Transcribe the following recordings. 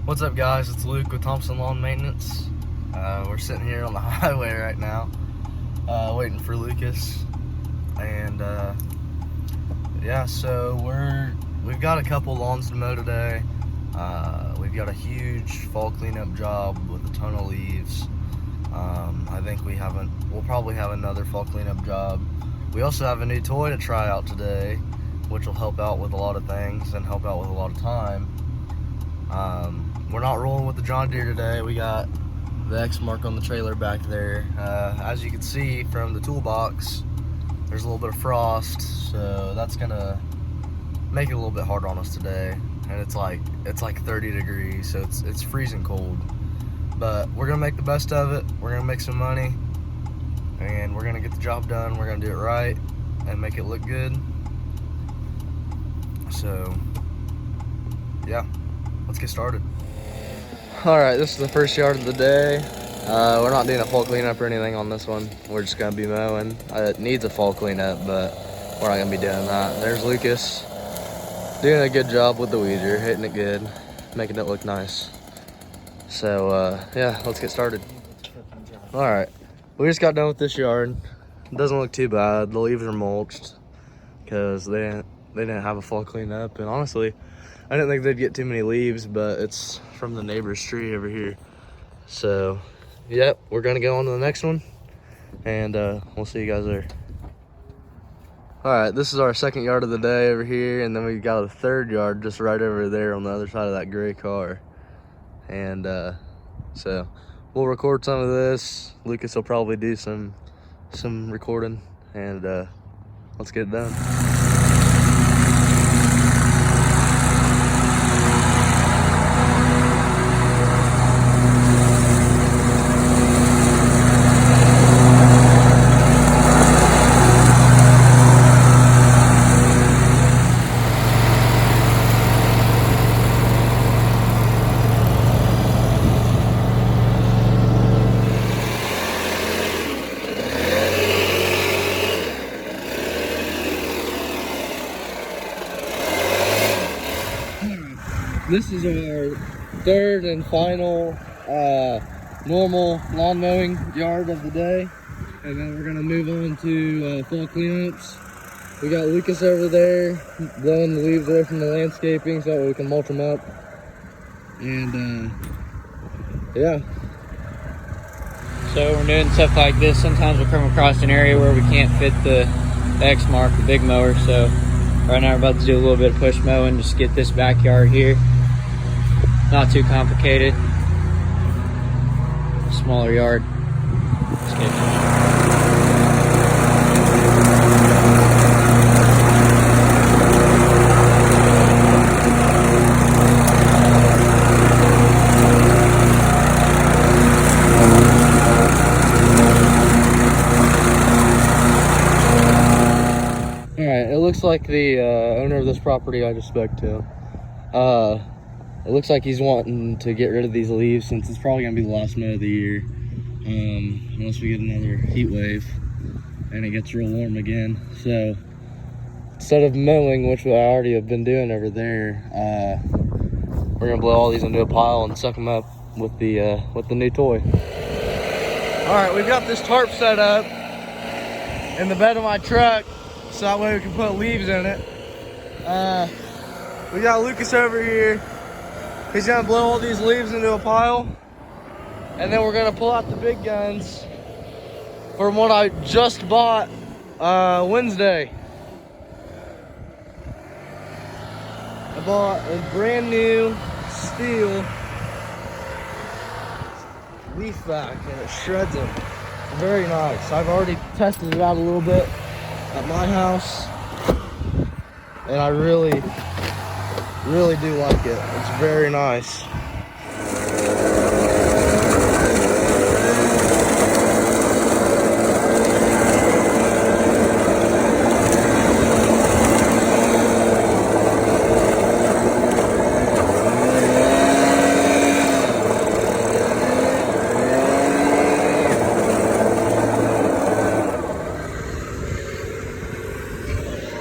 What's up, guys? It's Luke with Thompson Lawn Maintenance. We're sitting here on the highway right now, waiting for Lucas, and yeah, so we've got a couple lawns to mow today. We've got a huge fall cleanup job with a ton of leaves. I think we'll probably have another fall cleanup job. We also have a new toy to try out today, which will help out with a lot of things and help out with a lot of time. We're not rolling with the John Deere today. We got the X mark on the trailer back there. As you can see from the toolbox, there's a little bit of frost, so that's gonna make it a little bit hard on us today. And it's like 30 degrees, so it's freezing cold. But we're gonna make the best of it. We're gonna make some money, and we're gonna get the job done. We're gonna do it right and make it look good. So yeah, let's get started. All right, this is the first yard of the day. We're not doing a fall cleanup or anything on this one. We're just gonna be mowing. It needs a fall cleanup, but we're not gonna be doing that. There's Lucas doing a good job with the weeder, hitting it good, making it look nice. So yeah, let's get started. All right, we just got done with this yard. It doesn't look too bad. The leaves are mulched because they didn't have a fall cleanup, and honestly, I didn't think they'd get too many leaves, but it's from the neighbor's tree over here. So, yep, we're gonna go on to the next one, and we'll see you guys there. All right, this is our second yard of the day over here, and then we got a third yard just right over there on the other side of that gray car. And so we'll record some of this. Lucas will probably do some recording, and let's get it done. This is our third and final normal lawn mowing yard of the day, and then we're gonna move on to fall cleanups. We got Lucas over there blowing the leaves away from the landscaping so that we can mulch them up. And yeah. So we're doing stuff like this. Sometimes we'll come across an area where we can't fit the X mark, the big mower. So right now we're about to do a little bit of push mowing, just get this backyard here. Not too complicated. Smaller yard. Let's get it. Alright, it looks like the owner of this property I just spoke to, it looks like he's wanting to get rid of these leaves since it's probably going to be the last mow of the year, unless we get another heat wave and it gets real warm again. So instead of mowing, which I already have been doing over there, we're going to blow all these into a pile and suck them up with the new toy. Alright, we've got this tarp set up in the bed of my truck, so that way we can put leaves in it. We got Lucas over here. He's gonna blow all these leaves into a pile, and then we're gonna pull out the big guns from what I just bought Wednesday. I bought a brand new steel leaf vac, and it shreds them. Very nice. I've already tested it out a little bit at my house, and I really do like it. It's very nice.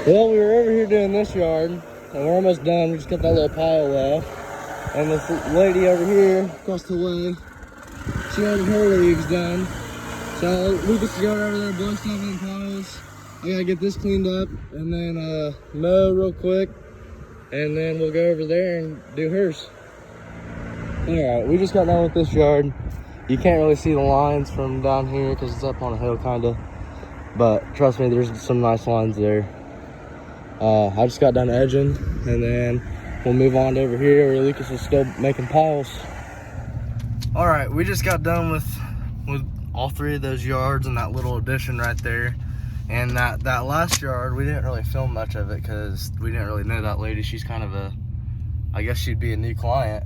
Well, we were over here doing this yard, and we're almost done. We just got that little pile left. And this lady over here across the way, she had her leaves done. So Lucas is going over there, blow stuff in piles. I gotta get this cleaned up and then mow real quick. And then we'll go over there and do hers. Alright, we just got done with this yard. You can't really see the lines from down here because it's up on a hill kinda. But trust me, there's some nice lines there. I just got done edging and then we'll move on to over here where Lucas is still making piles. Alright, we just got done with all 3 of those yards and that little addition right there. And that last yard, we didn't really film much of it because we didn't really know that lady. She's kind of I guess she'd be a new client.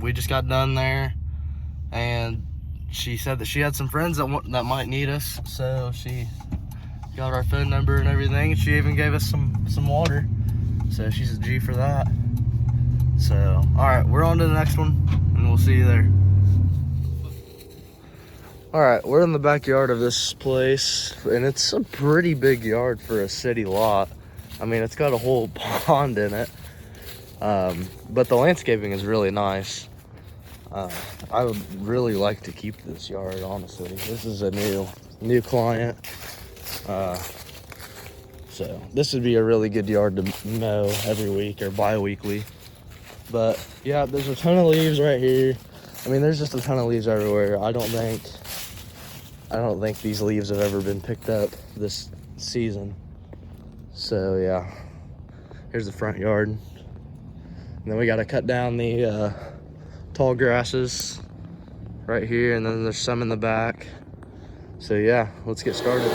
We just got done there and she said that she had some friends that might need us. So she got our phone number and everything. And she even gave us some water. So she's a G for that. So, all right, we're on to the next one and we'll see you there. All right, we're in the backyard of this place and it's a pretty big yard for a city lot. I mean, it's got a whole pond in it, but the landscaping is really nice. I would really like to keep this yard, honestly. This is a new client. So this would be a really good yard to mow every week or bi-weekly. But yeah, there's a ton of leaves right here. I mean, there's just a ton of leaves everywhere. I don't think these leaves have ever been picked up this season. So yeah, here's the front yard. And then we got to cut down the tall grasses right here, and then there's some in the back. So yeah, let's get started.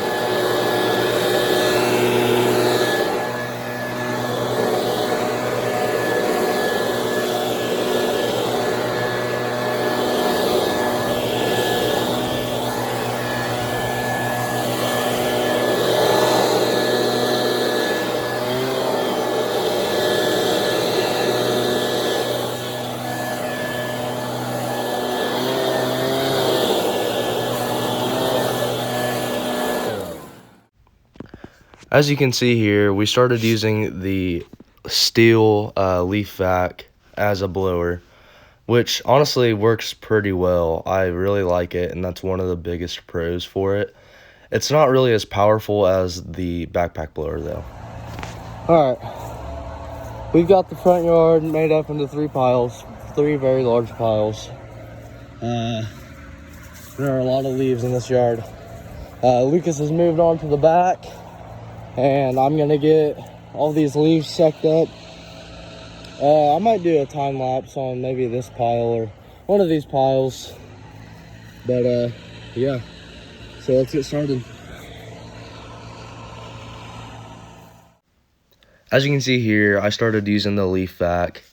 As you can see here, we started using the Stihl leaf vac as a blower, which honestly works pretty well. I really like it, and that's one of the biggest pros for it. It's not really as powerful as the backpack blower though. Alright, we've got the front yard made up into 3 piles, 3 very large piles. There are a lot of leaves in this yard. Lucas has moved on to the back, and I'm gonna get all these leaves sucked up. I might do a time lapse on maybe this pile or one of these piles, but yeah, so let's get started. As you can see here, I started using the leaf vac.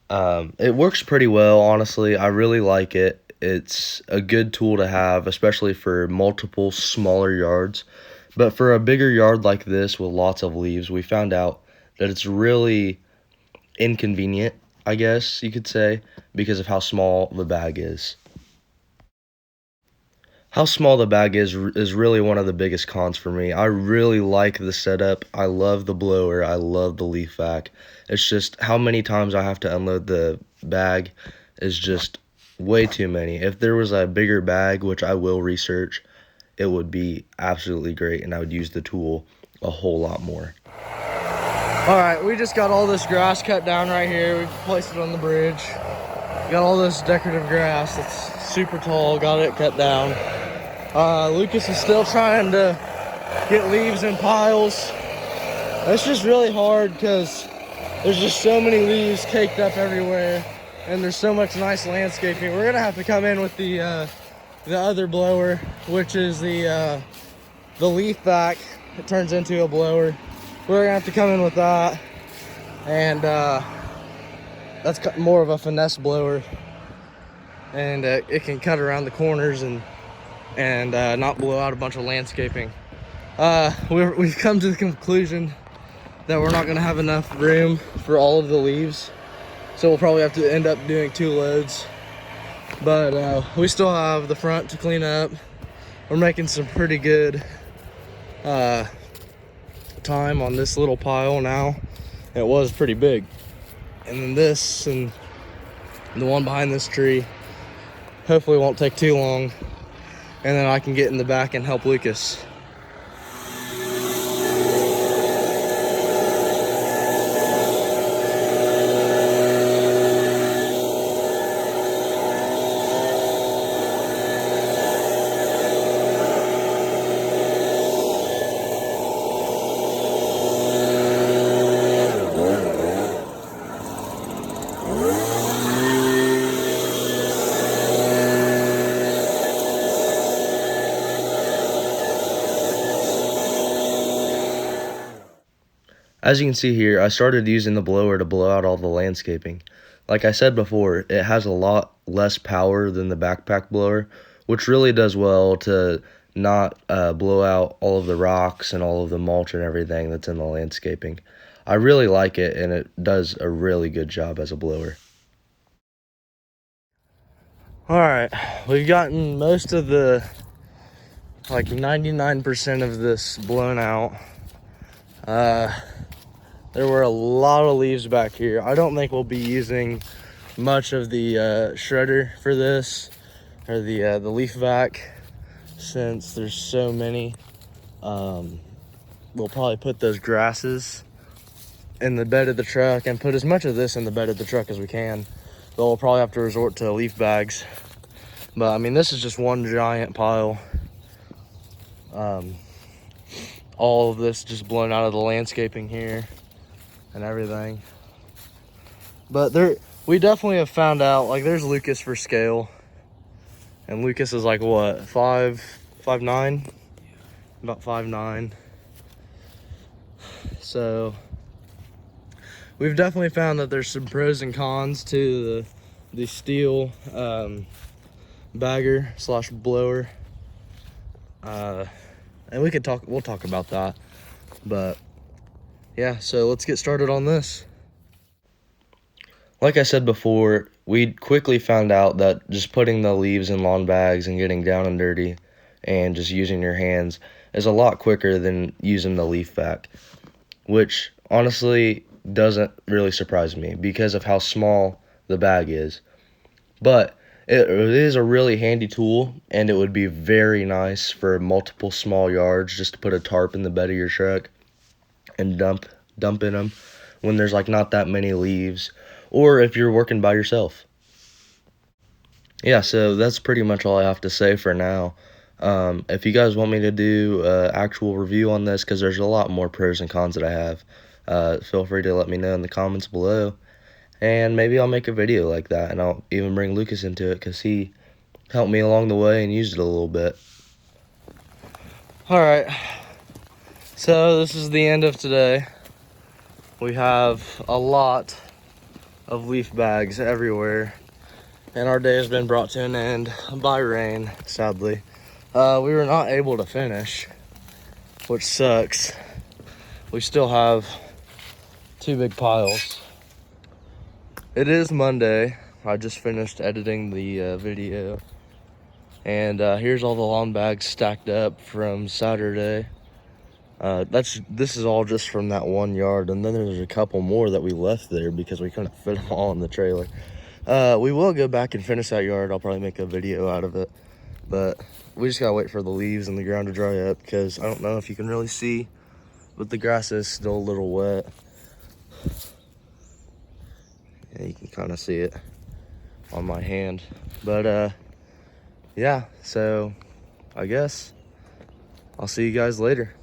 It works pretty well, honestly. I really like it. It's a good tool to have, especially for multiple smaller yards. But for a bigger yard like this with lots of leaves, we found out that it's really inconvenient, I guess you could say, because of how small the bag is. How small the bag is really one of the biggest cons for me. I really like the setup. I love the blower. I love the leaf vac. It's just how many times I have to unload the bag is just way too many. If there was a bigger bag, which I will research, it would be absolutely great, and I would use the tool a whole lot more. All right, we just got all this grass cut down right here. We've placed it on the bridge. Got all this decorative grass that's super tall, got it cut down. Lucas is still trying to get leaves in piles. It's just really hard because there's just so many leaves caked up everywhere, and there's so much nice landscaping. We're gonna have to come in with the other blower, which is the leaf vac. It turns into a blower. We're gonna have to come in with that, and that's more of a finesse blower, and it can cut around the corners and not blow out a bunch of landscaping. We've come to the conclusion that we're not gonna have enough room for all of the leaves, so we'll probably have to end up doing 2 loads. But we still have the front to clean up. We're making some pretty good time on this little pile now. It was pretty big. and then this, and the one behind this tree. Hopefully it won't take too long, and then I can get in the back and help Lucas. As you can see here, I started using the blower to blow out all the landscaping. Like I said before, it has a lot less power than the backpack blower, which really does well to not blow out all of the rocks and all of the mulch and everything that's in the landscaping. I really like it, and it does a really good job as a blower. Alright, we've gotten most of the, like 99% of this blown out. There were a lot of leaves back here. I don't think we'll be using much of the shredder for this, or the leaf vac, since there's so many. We'll probably put those grasses in the bed of the truck and put as much of this in the bed of the truck as we can. Though we'll probably have to resort to leaf bags. But I mean, this is just one giant pile. All of this just blown out of the landscaping here and everything. But we definitely have found out, like, there's Lucas for scale. And Lucas is like what, 5'9"? About 5'9". So we've definitely found that there's some pros and cons to the steel bagger / blower. And we'll talk about that. But yeah, so let's get started on this. Like I said before, we quickly found out that just putting the leaves in lawn bags and getting down and dirty and just using your hands is a lot quicker than using the leaf vac, which honestly doesn't really surprise me because of how small the bag is. But it is a really handy tool, and it would be very nice for multiple small yards just to put a tarp in the bed of your truck and dump in them when there's like not that many leaves, or if you're working by yourself. Yeah, so that's pretty much all I have to say for now. If you guys want me to do an actual review on this, because there's a lot more pros and cons that I have, feel free to let me know in the comments below, and maybe I'll make a video like that, and I'll even bring Lucas into it because he helped me along the way and used it a little bit. Alright, so this is the end of today. We have a lot of leaf bags everywhere, and our day has been brought to an end by rain, sadly. We were not able to finish, which sucks. We still have 2 big piles. It is Monday. I just finished editing the video, and here's all the lawn bags stacked up from Saturday. This is all just from that one yard, and then there's a couple more that we left there because we couldn't fit them all in the trailer. We will go back and finish that yard. I'll probably make a video out of it, but we just gotta wait for the leaves and the ground to dry up, because I don't know if you can really see, but the grass is still a little wet. Yeah, you can kind of see it on my hand. But yeah, so I guess I'll see you guys later.